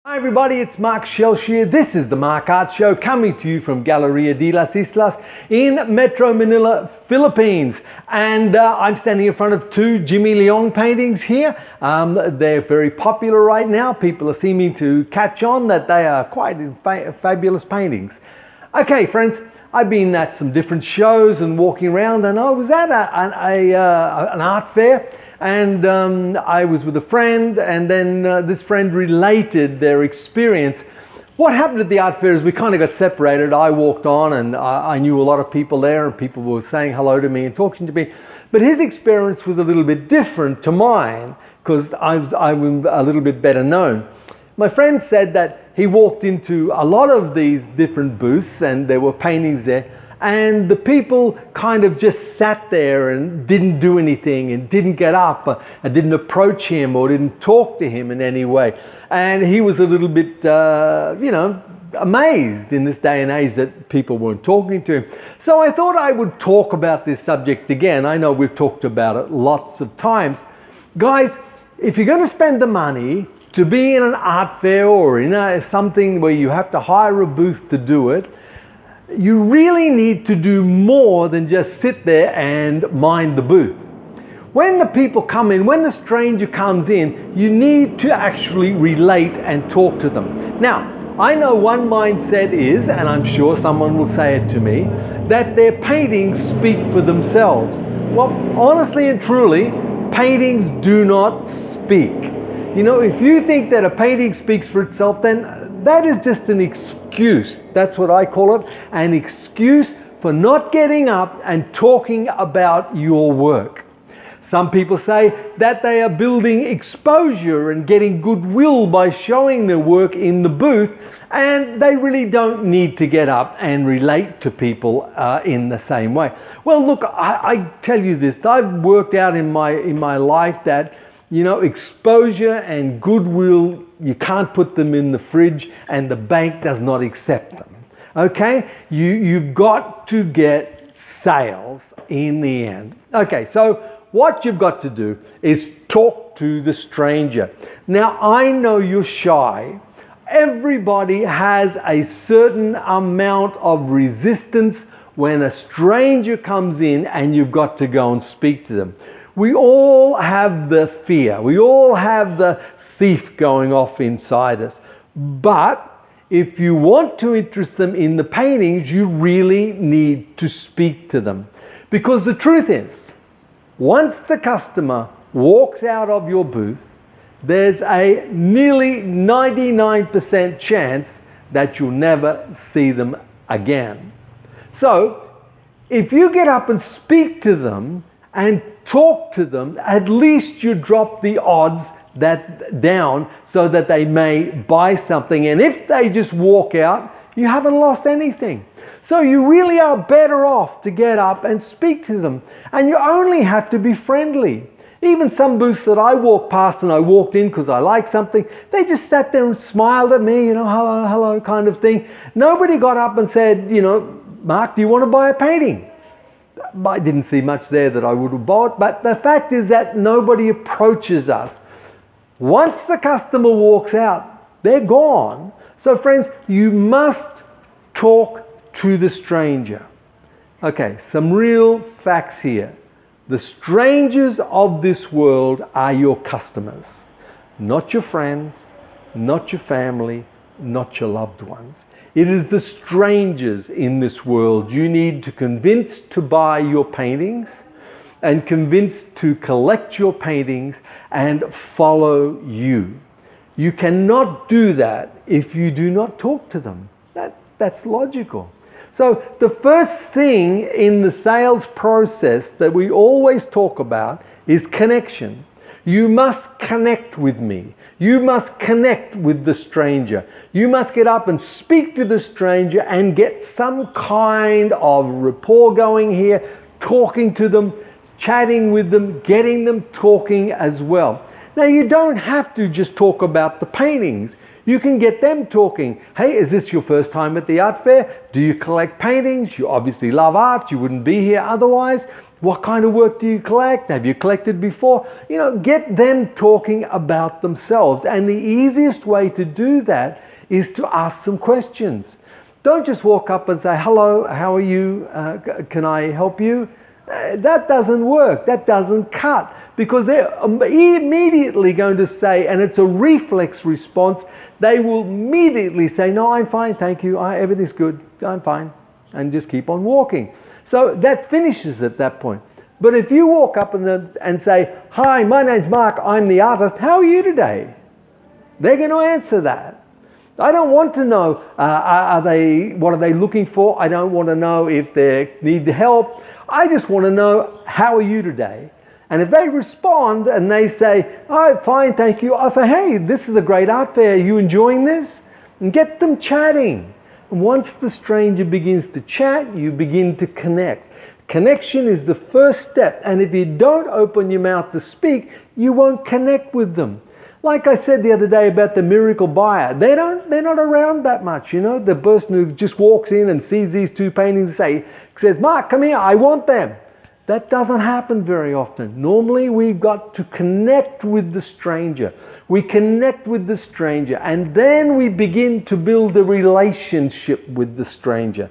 Hi everybody, it's Mark Shelsh here. This is the Mark Art Show coming to you from Galleria de las Islas in Metro Manila, Philippines. And I'm standing in front of two Jimmy Leong paintings here. They're very popular right now. People are seeming to catch on that they are quite fabulous paintings. Okay friends, I've been at some different shows and walking around, and I was at an art fair. And I was with a friend, and then this friend related their experience. What happened at the art fair is we kind of got separated. I walked on, and I knew a lot of people there, and people were saying hello to me and talking to me. But his experience was a little bit different to mine, because I was a little bit better known. My friend said that he walked into a lot of these different booths, and there were paintings there. And the people kind of just sat there and didn't do anything and didn't get up and didn't approach him or didn't talk to him in any way. And he was a little bit, amazed in this day and age that people weren't talking to him. So I thought I would talk about this subject again. I know we've talked about it lots of times. Guys, if you're going to spend the money to be in an art fair or in something where you have to hire a booth to do it, you really need to do more than just sit there and mind the booth. When the people come in, when the stranger comes in, you need to actually relate and talk to them. Now, I know one mindset is, and I'm sure someone will say it to me, that their paintings speak for themselves. Well, honestly and truly, paintings do not speak. You know, if you think that a painting speaks for itself, then that is just an excuse. That's what I call it, an excuse for not getting up and talking about your work. Some people say that they are building exposure and getting goodwill by showing their work in the booth, and they really don't need to get up and relate to people in the same way. Well, look, I tell you this, I've worked out in my life that, you know, exposure and goodwill, you can't put them in the fridge, and the bank does not accept them. Okay? You've got to get sales in the end. Okay, so what you've got to do is talk to the stranger. Now, I know you're shy. Everybody has a certain amount of resistance when a stranger comes in and you've got to go and speak to them. We all have the fear. We all have the thief going off inside us. But if you want to interest them in the paintings, you really need to speak to them. Because the truth is, once the customer walks out of your booth, there's a nearly 99% chance that you'll never see them again. So, if you get up and speak to them and talk to them, at least you drop the odds down so that they may buy something. And if they just walk out, you haven't lost anything. So you really are better off to get up and speak to them. And you only have to be friendly. Even some booths that I walked past and I walked in because I liked something, they just sat there and smiled at me, you know, hello, hello kind of thing. Nobody got up and said, you know, Mark, do you want to buy a painting? I didn't see much there that I would have bought, but the fact is that nobody approaches us. Once the customer walks out, they're gone. So friends, you must talk to the stranger. Okay, some real facts here. The strangers of this world are your customers, not your friends, not your family, not your loved ones. It is the strangers in this world you need to convince to buy your paintings and convince to collect your paintings and follow you. You cannot do that if you do not talk to them. That's logical. So the first thing in the sales process that we always talk about is connection. You must connect with me. You must connect with the stranger. You must get up and speak to the stranger and get some kind of rapport going here, talking to them, chatting with them, getting them talking as well. Now, you don't have to just talk about the paintings. You can get them talking. Hey, is this your first time at the art fair? Do you collect paintings? You obviously love art. You wouldn't be here otherwise. What kind of work do you collect? Have you collected before? Get them talking about themselves. And the easiest way to do that is to ask some questions. Don't just walk up and say, hello, how are you? Can I help you? That doesn't work. That doesn't cut. Because they're immediately going to say, and it's a reflex response, they will immediately say, no, I'm fine, thank you, everything's good, I'm fine, and just keep on walking. So that finishes at that point. But if you walk up and say, hi, my name's Mark, I'm the artist, how are you today? They're going to answer that. I don't want to know, what are they looking for? I don't want to know if they need help. I just want to know, how are you today? And if they respond and they say, oh, fine, thank you, I'll say, hey, this is a great art fair. Are you enjoying this? And get them chatting. And once the stranger begins to chat, you begin to connect. Connection is the first step. And if you don't open your mouth to speak, you won't connect with them. Like I said the other day about the miracle buyer, they're not around that much, The person who just walks in and sees these two paintings and says, Mark, come here, I want them. That doesn't happen very often. Normally we've got to connect with the stranger. We connect with the stranger and then we begin to build a relationship with the stranger.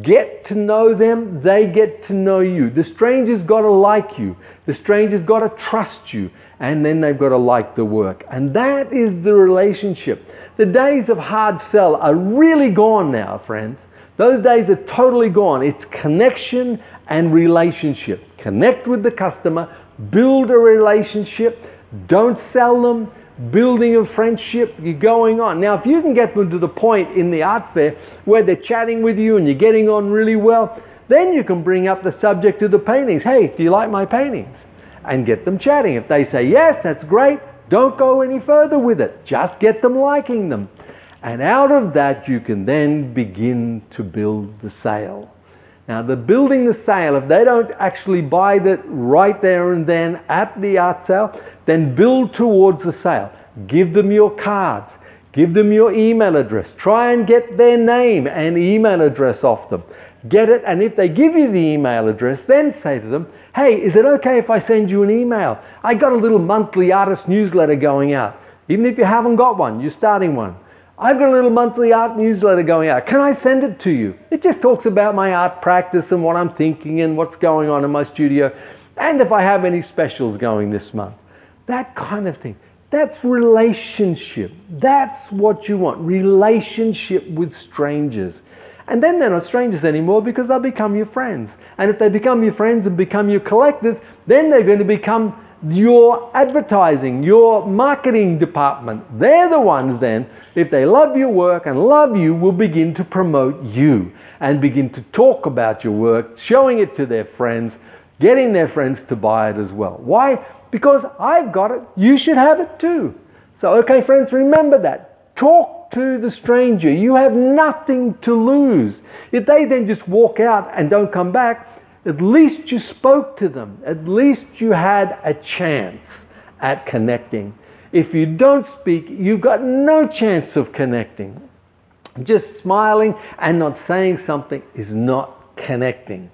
Get to know them, they get to know you. The stranger's got to like you. The stranger's got to trust you. And then they've got to like the work. And that is the relationship. The days of hard sell are really gone now, friends. Those days are totally gone. It's connection and relationship. Connect with the customer, build a relationship, don't sell them, building a friendship, you're going on. Now, if you can get them to the point in the art fair where they're chatting with you and you're getting on really well, then you can bring up the subject of the paintings. Hey, do you like my paintings? And get them chatting. If they say yes, that's great. Don't go any further with it. Just get them liking them. And out of that, you can then begin to build the sale. Now, the building the sale, if they don't actually buy that right there and then at the art sale, then build towards the sale. Give them your cards. Give them your email address. Try and get their name and email address off them. Get it, and if they give you the email address, then say to them, hey, is it okay if I send you an email? I got a little monthly artist newsletter going out. Even if you haven't got one, you're starting one. I've got a little monthly art newsletter going out. Can I send it to you? It just talks about my art practice and what I'm thinking and what's going on in my studio. And if I have any specials going this month. That kind of thing. That's relationship. That's what you want. Relationship with strangers. And then they're not strangers anymore because they'll become your friends. And if they become your friends and become your collectors, then they're going to become your advertising, your marketing department. They're the ones then, if they love your work and love you, will begin to promote you and begin to talk about your work, showing it to their friends, getting their friends to buy it as well. Why? Because I've got it, you should have it too. So, okay, friends, remember that. Talk to the stranger. You have nothing to lose. If they then just walk out and don't come back, at least you spoke to them. At least you had a chance at connecting. If you don't speak, you've got no chance of connecting. Just smiling and not saying something is not connecting.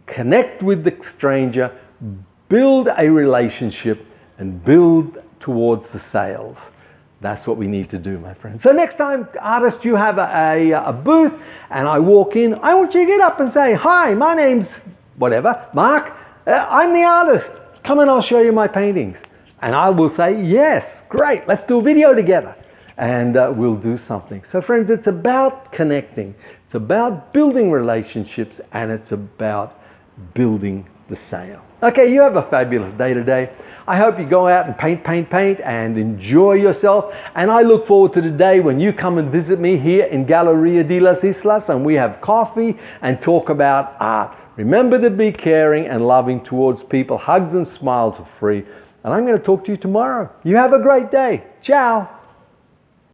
Connect with the stranger, build a relationship, and build towards the sales. That's what we need to do, my friends. So next time, artist, you have a booth and I walk in, I want you to get up and say, hi, my name's whatever, Mark, I'm the artist. Come and I'll show you my paintings. And I will say, yes, great, let's do a video together. And we'll do something. So friends, it's about connecting. It's about building relationships and it's about building the sale. Okay, you have a fabulous day today. I hope you go out and paint and enjoy yourself. And I look forward to the day when you come and visit me here in Galleria de las Islas and we have coffee and talk about art. Remember to be caring and loving towards people. Hugs and smiles are free. And I'm going to talk to you tomorrow. You have a great day. Ciao.